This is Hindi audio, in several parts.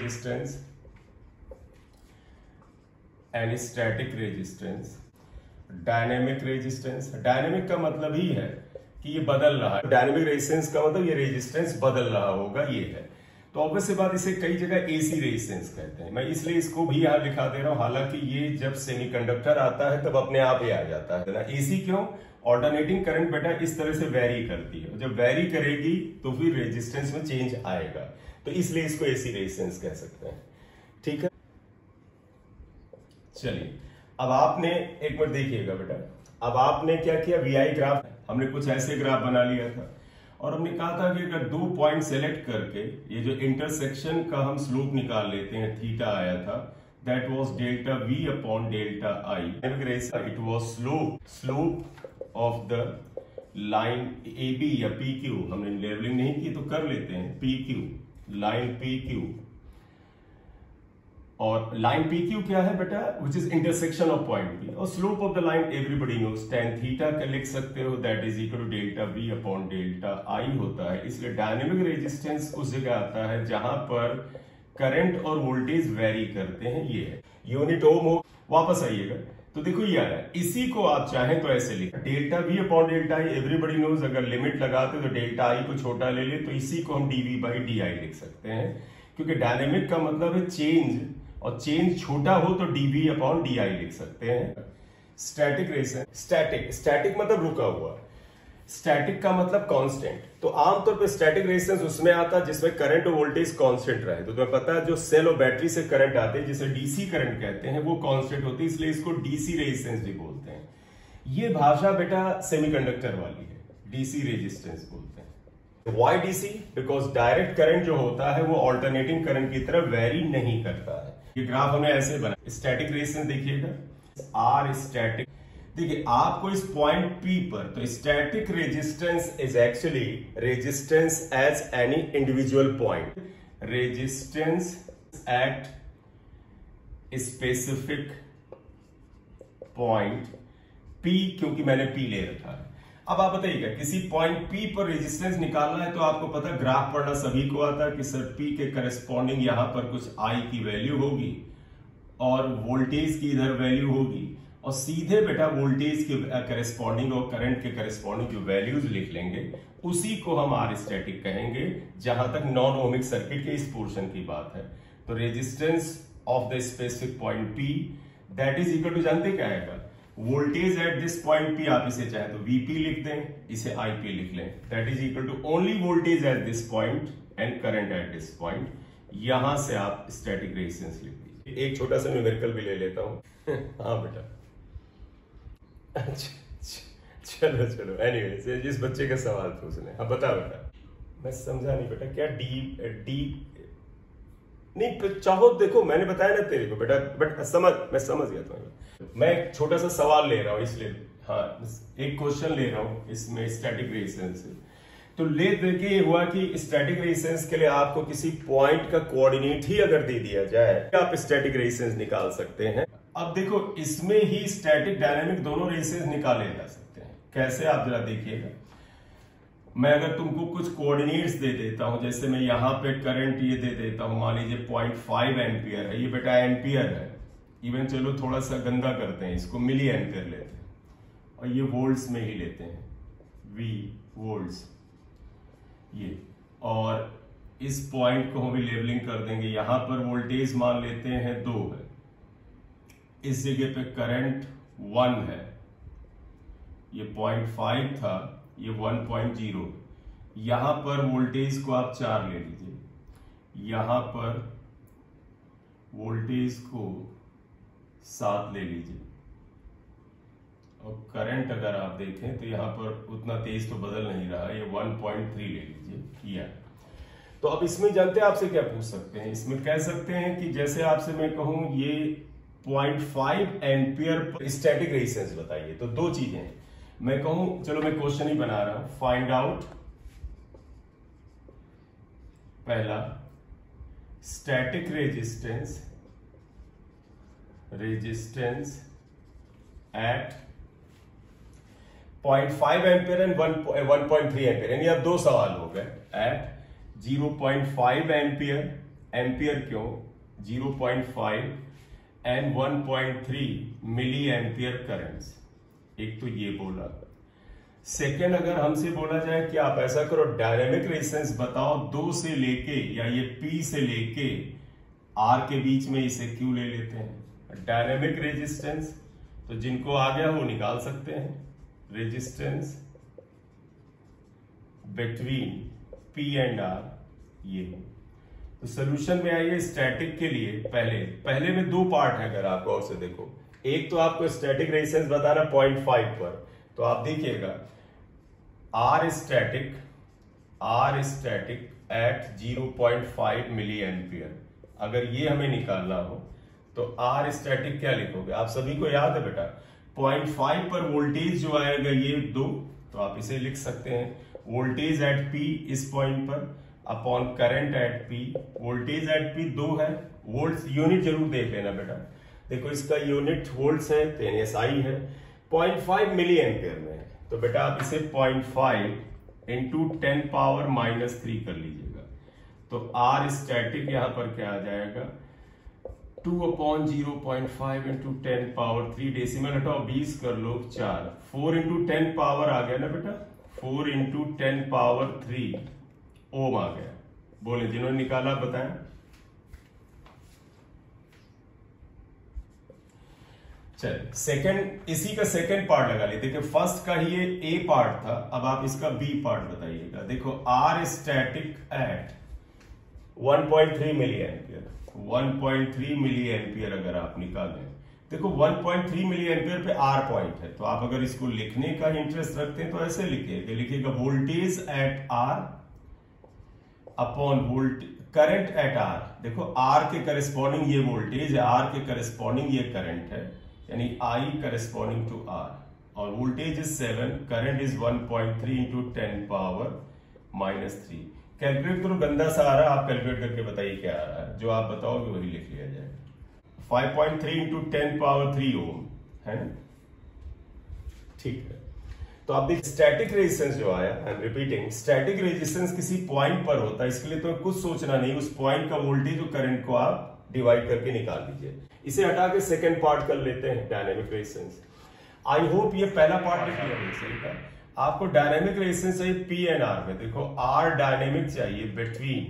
Resistance and static resistance, dynamic resistance. Dynamic का मतलब ही है कि ये बदल रहा है, डायनेमिक रेजिस्टेंस का मतलब ये रेजिस्टेंस बदल रहा होगा, ये है। तो ऑब्वियस सी बात, इसे कई जगह एसी रेजिस्टेंस कहते हैं। मैं इसलिए इसको भी यहां लिखा दे रहा हूं, हालांकि ये जब सेमीकंडक्टर आता है तब अपने आप ही आ जाता है ना। एसी क्यों? ऑल्टरनेटिंग करंट बेटा इस तरह से वेरी करती है, जब वेरी करेगी तो फिर रेजिस्टेंस में चेंज आएगा, तो इसलिए इसको एसी रेजिस्टेंस कह सकते हैं। ठीक है, चलिए अब आपने एक मिनट देखिएगा बेटा, अब आपने क्या किया, वीआई ग्राफ, हमने कुछ ऐसे ग्राफ बना लिया था और हमने कहा था कि अगर 2 पॉइंट सेलेक्ट करके ये जो इंटरसेक्शन का हम स्लोप निकाल लेते हैं, थीटा आया था, that was delta V upon delta I. It was slope of the line A B या पी क्यू, हमने लेवलिंग नहीं की तो कर लेते हैं, P Q, line P Q. और लाइन पी क्यू क्या है बेटा? Which is intersection of point P, और slope of the line everybody knows tan theta का लिख सकते हो, that is equal to delta V upon delta आई होता है। इसलिए डायनेमिक रेजिस्टेंस उस जगह आता है जहां पर करंट और वोल्टेज वेरी करते हैं, ये है। यूनिट ओम हो, वापस आइएगा तो देखो ये आ रहा है, इसी को आप चाहें तो ऐसे लिख, delta V upon delta I everybody knows, अगर लिमिट लगाते तो डेल्टा आई को छोटा ले ले तो इसी को हम डीवी बाई डी आई लिख सकते हैं, क्योंकि डायनेमिक का मतलब है चेंज, और चेंज छोटा हो तो डीवी अपॉन डी आई लिख सकते हैं। स्टैटिक रेजिस्टेंस, स्टैटिक मतलब रुका हुआ, स्टैटिक का मतलब कांस्टेंट। तो आमतौर पे स्टैटिक रेजिस्टेंस उसमें आता है जिसमें करंट और वोल्टेज कांस्टेंट रहे। तो तुम्हें पता है जो सेल और बैटरी से करंट आते हैं, जिसे डीसी करंट कहते हैं, वो कांस्टेंट होती है, इसलिए इसको डीसी रेजिस्टेंस भी बोलते हैं। ये भाषा बेटा सेमीकंडक्टर वाली है, डीसी रेजिस्टेंस बोलते हैं। Why DC? Because direct current जो होता है वो ऑल्टरनेटिंग करंट की तरह वेरी नहीं करता है। ये ग्राफ हमने ऐसे बना, स्टैटिक रेजिस्टेंस देखिएगा, आर स्टैटिक, देखिए आपको इस पॉइंट P पर, तो static resistance is actually resistance as any individual point, resistance at specific point P, क्योंकि मैंने P ले रखा है। अब आप बताइएगा, किसी पॉइंट P पर रेजिस्टेंस निकालना है तो आपको पता, ग्राफ पढ़ना सभी को आता है कि सर P के करस्पॉन्डिंग यहां पर कुछ I की वैल्यू होगी और वोल्टेज की इधर वैल्यू होगी, और सीधे बेटा वोल्टेज के करस्पॉन्डिंग और करंट के करस्पॉन्डिंग जो वैल्यूज लिख लेंगे, उसी को हम आर स्टैटिक कहेंगे, जहां तक नॉन ओमिक सर्किट के इस पोर्शन की बात है। तो resistance of the specific point P that is equal to, जानते क्या आएगा, voltage at this point P, आप इसे चाहे तो VP लिख दें, इसे IP लिख लें, that is equal to only voltage at this point and current at this point. यहां से आप स्टैटिक रेजिस्टेंस लिख दीजिए। एक छोटा सा न्यूमेरिकल भी ले लेता हूं हाँ बेटा, चलो चलो, एनीवेज इस बच्चे का सवाल पूछने, अब बता बेटा। मैं समझा नहीं बेटा, क्या डी नहीं चाहो, देखो मैंने बताया ना तेरे को बेटा, बट मैं समझ गया तुम्हें। मैं एक छोटा सा सवाल ले रहा हूं, इसलिए हाँ एक क्वेश्चन ले रहा हूं इसमें स्टैटिक रेजिस्टेंस से। तो ले देखिए हुआ कि स्टैटिक रेजिस्टेंस के लिए आपको किसी पॉइंट का कोऑर्डिनेट ही अगर दे दिया जाए, आप स्टैटिक रेजिस्टेंस निकाल सकते हैं। अब देखो इसमें ही स्टैटिक डायनामिक दोनों रेजिस्टेंस निकाले जा सकते हैं। कैसे, आप जरा देखिएगा। मैं अगर तुमको कुछ कोऑर्डिनेट्स दे देता हूं, जैसे मैं यहां पे करंट ये दे देता हूं, मान लीजिए 0.5 एम्पियर है, ये बेटा एम्पियर है, इवन चलो थोड़ा सा गंदा करते हैं, इसको मिली एम्पियर लेते हैं, और ये वोल्ट्स में ही लेते हैं, V वोल्ट्स ये, और इस पॉइंट को हम भी लेबलिंग कर देंगे, यहां पर वोल्टेज मान लेते हैं 2 है, इस जगह पे करंट 1 है, ये 0.5 था, ये 1.0, यहां पर वोल्टेज को आप 4 ले लीजिए, यहां पर वोल्टेज को 7 ले लीजिए, और करंट अगर आप देखें तो यहां पर उतना तेज तो बदल नहीं रहा, ये 1.3 ले लीजिए या। तो अब इसमें जानते हैं आपसे क्या पूछ सकते हैं, इसमें कह सकते हैं कि जैसे आपसे मैं कहूं ये 0.5 एम्पियर स्टैटिक रेजिस्टेंस बताइए, तो 2 चीजें हैं। मैं कहूं, चलो मैं क्वेश्चन ही बना रहा हूं, फाइंड आउट, पहला static resistance at 0.5 ampere and 1.3 ampere, यानी अब 2 सवाल हो गए, एट 0.5 एम्पियर एम्पियर क्यों? 0.5 एंड 1.3 मिली एम्पियर करंट्स। एक तो ये बोला। सेकेंड, अगर हमसे बोला जाए कि आप ऐसा करो, डायनेमिक रेजिस्टेंस बताओ 2 से लेके या ये P से लेके R के बीच में इसे Q ले लेते हैं। डायनेमिक रेजिस्टेंस तो जिनको आ गया वो निकाल सकते हैं। Resistance between P and R ये है। तो सोल्यूशन में आइए स्टैटिक के लिए। पहले में 2 पार्ट है, अगर आप गौर से देखो। एक तो आपको स्टैटिक रेजिस्टेंस बताना 0.5 पर, तो आप देखिएगा R static at 0.5 milli ampere. अगर ये हमें निकालना हो तो R स्टैटिक क्या लिखोगे? आप सभी को याद है बेटा, 0.5 पर वोल्टेज जो आएगा ये 2, तो आप इसे लिख सकते हैं वोल्टेज एट P इस पॉइंट पर upon current eight P। Voltage at P 2 है। वोल्ट यूनिट जरूर देख लेना बेटा, देखो इसका यूनिट वोल्ट्स है तो SI है। 0.5 मिली एम्पियर में है, तो बेटा आप इसे 0.5 इंटू 10 पावर -3 कर लीजिएगा। तो R स्टैटिक यहां पर क्या आ जाएगा? 2/0.5 इंटू 10 पावर 3, डेसिमल हटाओ 20 कर लो 4, 4 इंटू 10 पावर आ गया ना बेटा, 4 इंटू 10 पावर 3 ओम आ गया। बोले जिन्होंने निकाला बताएं। चलिए सेकंड, इसी का सेकंड पार्ट लगा लेते। देखिए फर्स्ट का ही ये ए पार्ट था, अब आप इसका बी पार्ट बताइएगा। देखो R static at 1.3 milli ampere, 1.3 milli ampere अगर आप निकालें, देखो 1.3 मिली एम्पियर पे R पॉइंट है, तो आप अगर इसको लिखने का इंटरेस्ट रखते हैं तो ऐसे लिखिएगा voltage at R upon current eight R। देखो R के करस्पॉन्डिंग ये वोल्टेज है, R के करस्पॉन्डिंग ये करंट है, यानी I करस्पॉन्डिंग टू R, और voltage is 7, current is 1.3 into 10 power -3। Calculate करो, गंदा सा आ रहा है, आप कैलकुलेट करके बताइए क्या आ रहा है। जो आप बताओगे वही लिख लिया जाएगा। 5.3 इंटू 10 पावर 3 ओम है ना, ठीक है। तो आप देखिए स्टैटिक रेजिस्टेंस जो आया, I am repeating, static resistance किसी पॉइंट पर होता है, इसके लिए तो कुछ सोचना नहीं, उस पॉइंट का वोल्टेज और करंट को आप डिवाइड करके निकाल लीजिए। इसे हटा के सेकंड पार्ट कर लेते हैं, डायनेमिक रेजिस्टेंस। आई होप ये पहला पार्ट सही था। आपको डायनेमिक रेजिस्टेंस चाहिए P एंड R में। देखो R डायनेमिक चाहिए बिटवीन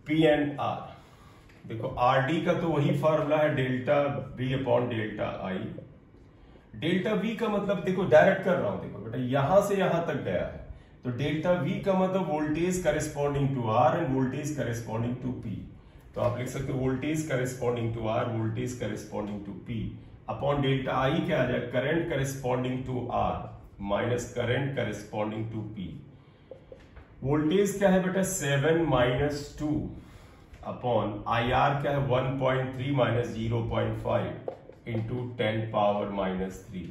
P एंड R। देखो RD का तो वही फॉर्मूला है, delta V upon delta I। Delta V का मतलब देखो डायरेक्ट कर रहा हूं, देखो बेटा यहां से यहां तक गया है, तो डेल्टा V का मतलब voltage corresponding to R and voltage corresponding to P। तो आप लिख सकते हो voltage corresponding to R, voltage corresponding to P upon delta I क्या आ जाएगा? Current corresponding to R minus current corresponding to P। Voltage क्या है बेटा? 7 - 2 अपॉन IR क्या है? 1.3 माइनस 0.5 इंटू 10 पावर -3।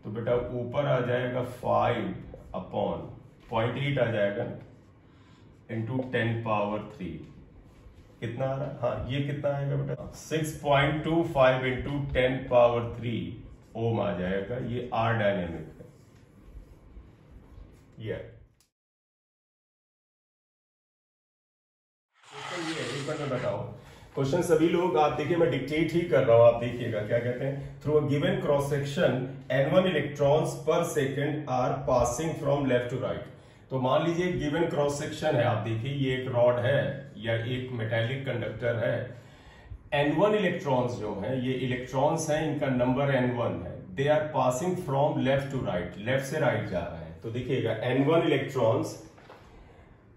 तो बेटा ऊपर आ जाएगा 5 अपॉन 0.8 आ जाएगा इंटू 10 पावर 3। कितना आ रहा है? हाँ ये कितना आएगा बेटा? 6.25 इंटू 10 पावर 3 ओम आ जाएगा। ये R डायनेमिक है। ये बताओ क्वेश्चन सभी लोग, आप देखिए मैं डिक्टेट ही कर रहा हूं, आप देखिएगा क्या कहते हैं। Through a given cross section N1 electrons per second are passing from left to right. तो मान लीजिए गिवन क्रॉस सेक्शन है, आप देखिए ये एक रॉड है या एक मेटेलिक कंडक्टर है। N1 इलेक्ट्रॉन्स जो है, ये इलेक्ट्रॉन्स हैं, इनका नंबर N1 है। They are passing from left to right, left से राइट जा रहे हैं। तो देखिएगा N1 electrons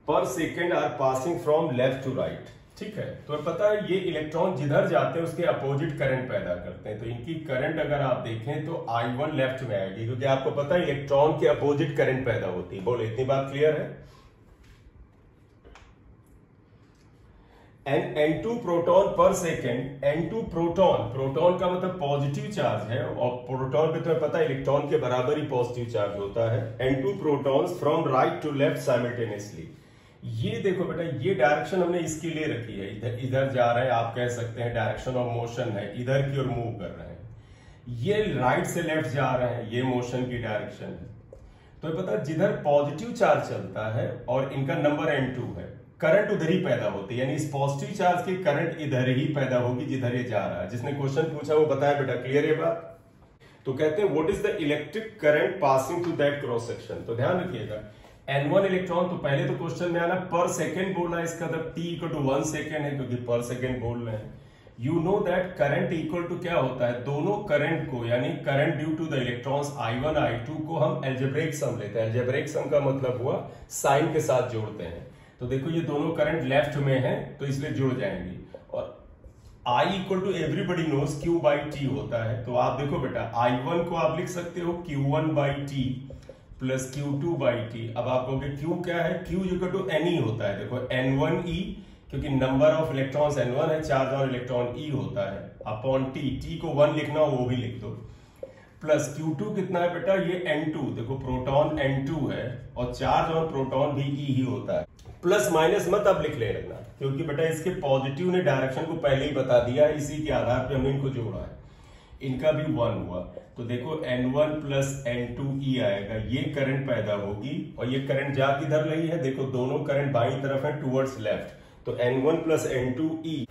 per second are passing from left to right, ठीक है। तो पता है ये इलेक्ट्रॉन जिधर जाते हैं उसके अपोजिट करंट पैदा करते हैं। तो इनकी करंट अगर आप देखें तो I1 लेफ्ट में आएगी, क्योंकि आपको पता है इलेक्ट्रॉन के अपोजिट करंट पैदा होती है। बोलो इतनी बात क्लियर है? N2 प्रोटॉन पर सेकेंड, N2 प्रोटॉन, प्रोटॉन का मतलब पॉजिटिव चार्ज है, और प्रोटॉन पे तुम्हें पता है इलेक्ट्रॉन के बराबर ही पॉजिटिव चार्ज होता है। N2 protons from right to left simultaneously. ये देखो बेटा ये डायरेक्शन हमने इसकी ले रखी है, इधर इधर जा रहे हैं, आप कह सकते हैं डायरेक्शन ऑफ मोशन है, इधर की ओर मूव कर रहे हैं। ये राइट से लेफ्ट जा रहे हैं, ये मोशन की डायरेक्शन है। तो पता जिधर पॉजिटिव चार्ज चलता है और इनका नंबर N2 है, करंट उधर ही पैदा होती है, यानी इस पॉजिटिव चार्ज की करंट इधर ही पैदा होगी जिधर ये जा रहा है। जिसने क्वेश्चन पूछा वो बताया बेटा, क्लियर है बात? तो कहते हैं what is the electric current passing through that cross section. तो ध्यान रखिएगा N1 इलेक्ट्रॉन, तो पहले तो क्वेश्चन में आना पर सेकेंड बोला है, इसका मतलब T इक्वल टू 1 सेकेंड है क्योंकि पर सेकेंड बोल रहे हैं। You know that current equal to क्या होता है, दोनों करंट को यानी current due to the electrons I1 I2 को हम एल्जेब्रिक सम लेते हैं। एल्जेब्रिक सम का मतलब हुआ साइन के साथ जोड़ते हैं। तो देखो ये दोनों करंट लेफ्ट में है तो इसलिए जुड़ जाएंगी, और I equal to everybody knows Q by T होता है। तो आप देखो बेटा I1 को आप लिख सकते हो Q1 by T plus Q2 by T। अब आप कहोगे Q क्या है, Q इक्वल टू Ne होता है। देखो N1E क्योंकि नंबर ऑफ इलेक्ट्रॉन्स N1 है, चार्ज ऑन इलेक्ट्रॉन E होता है, अपॉन T को 1 लिखना हो वो भी लिख दो, प्लस Q2 कितना है बेटा, ये N2, देखो प्रोटॉन N2 है और चार्ज ऑन प्रोटॉन भी E ही होता है। प्लस माइनस मत अब लिख लेना क्योंकि बेटा इसके पॉजिटिव ने डायरेक्शन को पहले ही बता दिया है, इसी के आधार पे हमने इनको जोड़ा है। इनका भी 1 हुआ तो देखो N1 प्लस N2E आएगा, ये करंट पैदा होगी और ये करंट जा किधर रही है, देखो दोनों करंट बाईं तरफ है टुवर्ड्स लेफ्ट, तो N1 plus N2E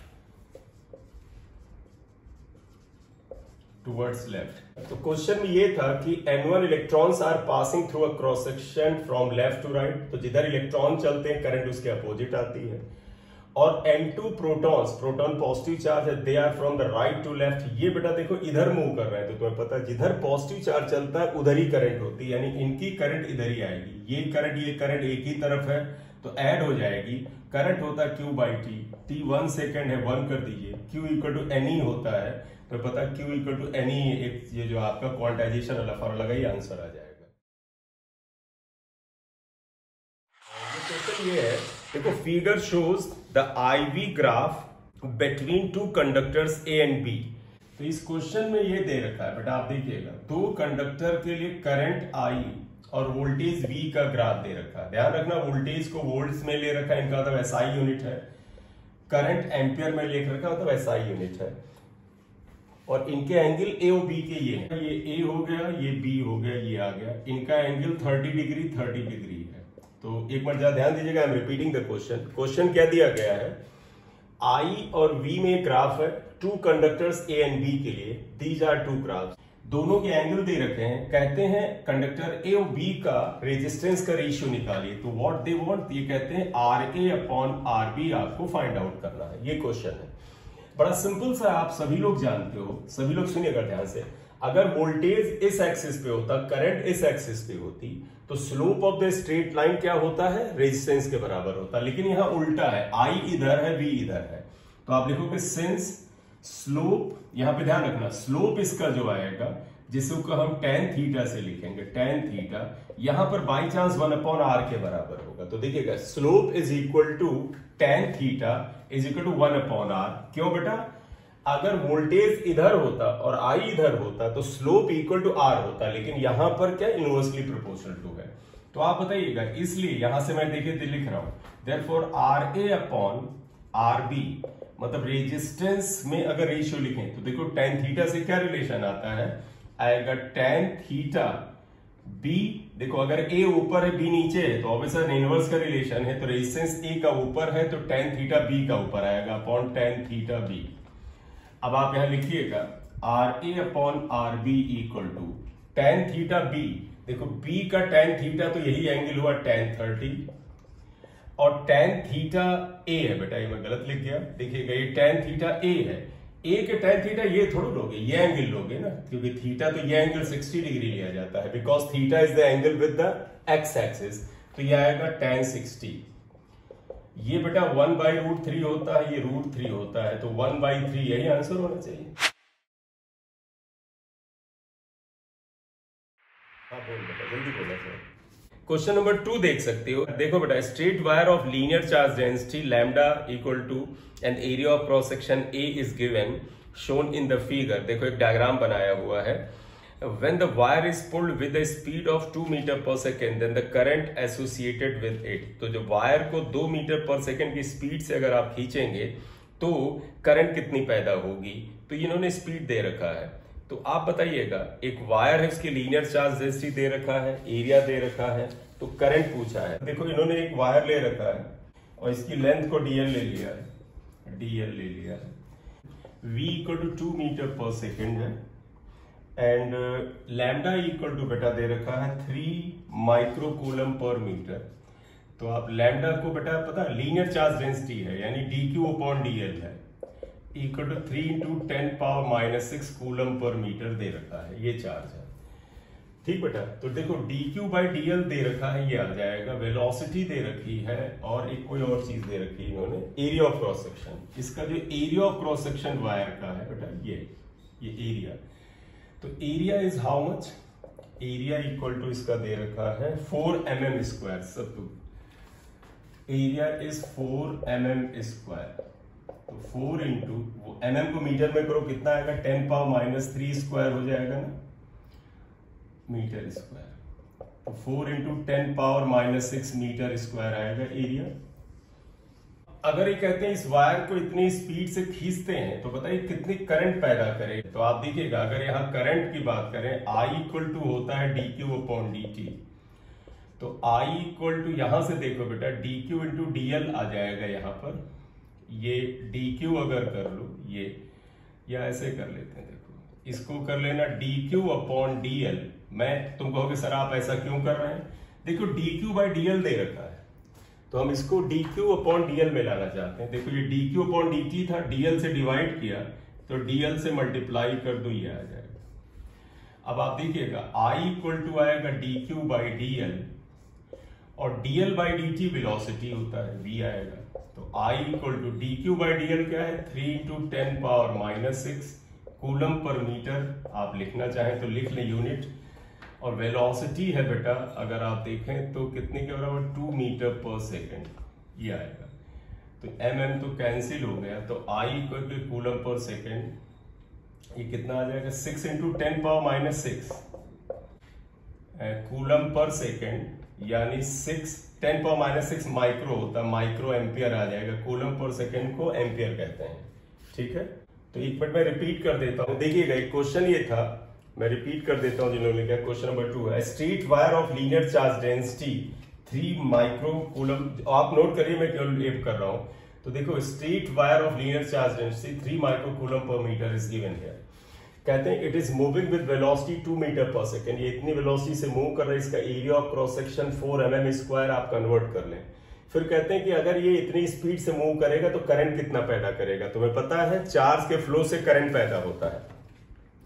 towards left. तो क्वेश्चन में ये था कि N1 electrons are passing through a cross section from left to right, तो जिधर इलेक्ट्रॉन चलते हैं करंट उसके अपोजिट आती है, और N2 protons, proton positive charge है, they are from the right to left, ये बेटा देखो इधर मूव कर रहे हैं, तो तुम्हें पता है जिधर पॉजिटिव चार्ज चलता है उधर ही करंट होती है, यानी इनकी करंट इधर ही आएगी। ये करंट एक ही तरफ है तो ऐड हो जाएगी, करंट होता है Q बाई T 1 सेकेंड है, 1 कर दीजिए, Q इक्वल टू Ne होता है, तो पता है Q इक्वल टू Ne, एक ये जो आपका क्वांटाइजेशन वाला फॉर्मूला लगा, ये आंसर आ जाएगा। क्वेश्चन ये है, देखो figure shows the IV graph between two conductors A and B। तो इस क्वेश्चन में ये दे रखा है बेटा, आप देखिएगा दो कंडक्टर के लिए करंट I और वोल्टेज V का ग्राफ दे रखा है। ध्यान रखना वोल्टेज को वोल्ट्स में ले रखा है, इनका मतलब SI यूनिट है, करंट एम्पियर में ले रखा मतलब SI यूनिट है, और इनके एंगल A और B के ये A हो गया, ये B हो गया, ये आ गया, इनका एंगल 30 डिग्री है। तो एक बार ध्यान दीजिएगा, I am repeating the question क्या दिया गया है, I और V में ग्राफ है two conductors A and B के लिए, दीज आर टू ग्राफ्स, दोनों के एंगल दे रखे हैं, कहते हैं कंडक्टर A और B का रेजिस्टेंस का रेशियो निकालिए। तो व्हाट दे वांट, ये कहते हैं RA अपॉन RB आपको फाइंड आउट करना है, ये क्वेश्चन है। बड़ा सिंपल सा, आप सभी लोग जानते हो, सभी लोग सुनिएगा ध्यान से, अगर वोल्टेज इस एक्सिस पे होता, करंट इस एक्सिस पे होती, तो slope of the straight line क्या होता है, रेजिस्टेंस के बराबर होता, लेकिन यहां उल्टा है, I इधर है, V इधर है, तो आप लिखोगे सिंस स्लोप, यहां पे ध्यान रखना स्लोप इसका जो आएगा जिसको हम tan थीटा से लिखेंगे, tan थीटा यहां पर बाई चांस 1 अपॉन r के बराबर होगा, तो देखिएगा slope is equal to tan theta is equal to 1 upon r। क्यों बेटा, अगर वोल्टेज इधर होता और I इधर होता तो स्लोप इक्वल टू r होता, लेकिन यहां पर क्या इनवर्सली प्रोपोर्शनल टू है। तो आप बताइएगा, इसलिए यहां से मैं देखिए लिख रहा हूं देयरफॉर RA अपॉन RB, मतलब रेजिस्टेंस में अगर रेशियो लिखें तो देखो tan थीटा से क्या रिलेशन आता है, आएगा tan थीटा B, देखो अगर A ऊपर है B नीचे है तो ऑब्वियसली इनवर्स का रिलेशन है, तो रेजिस्टेंस A का ऊपर है तो tan थीटा B का ऊपर आएगा अपॉन tan थीटा B। अब आप यहां लिखिएगा RA upon RB equal to tan theta B, देखो B का tan थीटा तो यही एंगल हुआ tan 30, और tan थीटा A है बेटा, ये मैं गलत लिख गया, देखिएगा ये tan थीटा A है, A के tan थीटा ये थोड़ा लोगे, ये एंगल लोगे ना, क्योंकि थीटा तो ये एंगल 60 डिग्री लिया जाता है, because theta is the angle with the x axis, तो ये आएगा tan 60। ये बेटा 1/√3 होता है, ये √3 होता है, तो 1/3 यही आंसर होना चाहिए। हाँ बोल बेटा, जल्दी बोला सर। क्वेश्चन नंबर 2 देख सकते हो, देखो बेटा straight wire of linear charge density lambda equal to and area of cross section A is given shown in the figure. देखो एक डायग्राम बनाया हुआ है, when the wire is pulled with a speed of 2 metre per second then the current associated with it। तो जो वायर को 2 मीटर पर सेकेंड की स्पीड से अगर आप खींचेंगे तो करंट कितनी पैदा होगी, तो इन्होंने स्पीड दे रखा है। तो आप बताइएगा, एक वायर है उसकी लीनियर चार्ज डेंसिटी दे रखा है, एरिया दे रखा है, तो करंट पूछा है। देखो इन्होंने एक वायर ले रखा है, और इसकी लेंथ को dl ले लिया है, dl ले लिया है। v equal to 2 metre per second है एंड लैम्डा इक्वल टू बेटा दे रखा है 3 माइक्रो कूलम पर मीटर। तो आप लैम्डा को बेटा पता है लीनियर चार्ज डेंसिटी है यानी dq अपॉन dl है equal to 3 into 10 power minus 6 coulomb per metre दे रखा है, ये चार्ज है। ठीक बेटा, तो देखो dq बाई dl दे रखा है, ये आ जाएगा। वेलोसिटी दे रखी है और एक कोई और चीज दे रखी है इन्होंने, एरिया ऑफ क्रॉस सेक्शन। इसका जो area of cross section wire का है बेटा ये एरिया। तो area is how much, area equal to इसका दे रखा है 4 mm स्क्वायर। सब तो एरिया इज 4 mm स्क्वायर। तो 4 इंटू वो mm को मीटर में करो कितना आएगा, 10 पावर माइनस 3 स्क्वायर हो जाएगा ना मीटर स्क्वायर। तो 4 into 10 power minus 6 metre square आएगा एरिया। अगर ये कहते हैं इस वायर को इतनी स्पीड से खींचते हैं तो बताइए कितनी करंट पैदा करे। तो आप देखिएगा अगर यहाँ करंट की बात करें I इक्वल टू होता है dq अपॉन dt। तो I इक्वल टू यहां से देखो बेटा dq इंटू dl आ जाएगा यहाँ पर। ये dq अगर कर लो ये, या ऐसे कर लेते हैं, देखो इसको कर लेना dq अपॉन dl। मैं तुम कहोगे सर आप ऐसा क्यों कर रहे हैं, देखो dq बाई dl दे रखा है तो हम इसको dq अपॉन dl में लाना चाहते हैं। देखो ये dq अपॉन dt था, dl से डिवाइड किया तो dl से मल्टीप्लाई कर दो, ये आ जाएगा। अब आप देखिएगा I इक्वल टू आएगा dq बाई dl और dl बाई dt वेलोसिटी होता है v आएगा। तो I equal to dq by dl क्या है 3 into 10 power minus 6 coulomb per metre. आप लिखना चाहें तो लिख लें यूनिट। और वेलोसिटी है बेटा अगर आप देखें तो कितने के बराबर 2 मीटर पर सेकेंड ये आएगा। तो mm तो कैंसिल हो गया तो I equal to coulomb per second ये कितना आ जाएगा 6 इंटू 10 पावर माइनस 6 कूलम पर सेकेंड यानी 10 पावर माइनस 6 माइक्रो होता है, माइक्रो एम्पियर आ जाएगा। कूलम पर सेकेंड को एम्पियर कहते हैं। ठीक है, तो एक मिनट मैं रिपीट कर देता हूं। देखिएगा एक क्वेश्चन ये था, मैं रिपीट कर देता हूं जिन्होंने किया। क्वेश्चन नंबर 2 है straight wire of linear charge density 3 micro coulomb. आप नोट करिए मैं केवल एप कर रहा हूं। तो देखो straight wire of linear charge density 3 micro coulomb per metre is given here. कहते हैं it is moving with velocity 2 metre per second. ये इतनी वेलोसिटी से मूव कर रहा है, इसका area of cross section 4 mm square आप कन्वर्ट कर लें। फिर कहते हैं कि अगर ये इतनी स्पीड से मूव करेगा तो करंट कितना पैदा करेगा। तुम्हें पता है चार्ज के फ्लो से करंट पैदा होता है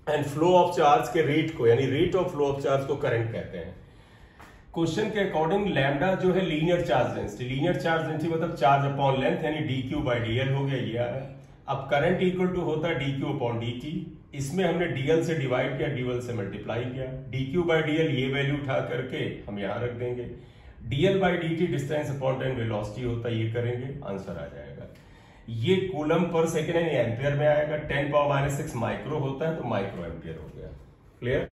एंड फ्लो ऑफ चार्ज के रेट को यानी rate of flow of charge को करंट कहते हैं। क्वेश्चन के अकॉर्डिंग लैम्डा जो है linear charge density, linear charge density मतलब चार्ज अपॉन लेंथ यानी dq बाई dl हो गया, ये आ रहा है। अब करंट इक्वल टू होता है dq अपॉन dt। इसमें हमने dl से डिवाइड किया, dl से मल्टीप्लाई किया। dq बाई dl ये वैल्यू उठा करके हम यहां रख देंगे। dl by dt distance upon time velocity होता है, ये करेंगे आंसर आ जाएगा। ये कूलम पर सेकेंड यानी एम्पियर में आएगा। 10 पावर माइनस 6 माइक्रो होता है तो माइक्रो एम्पियर हो गया। क्लियर।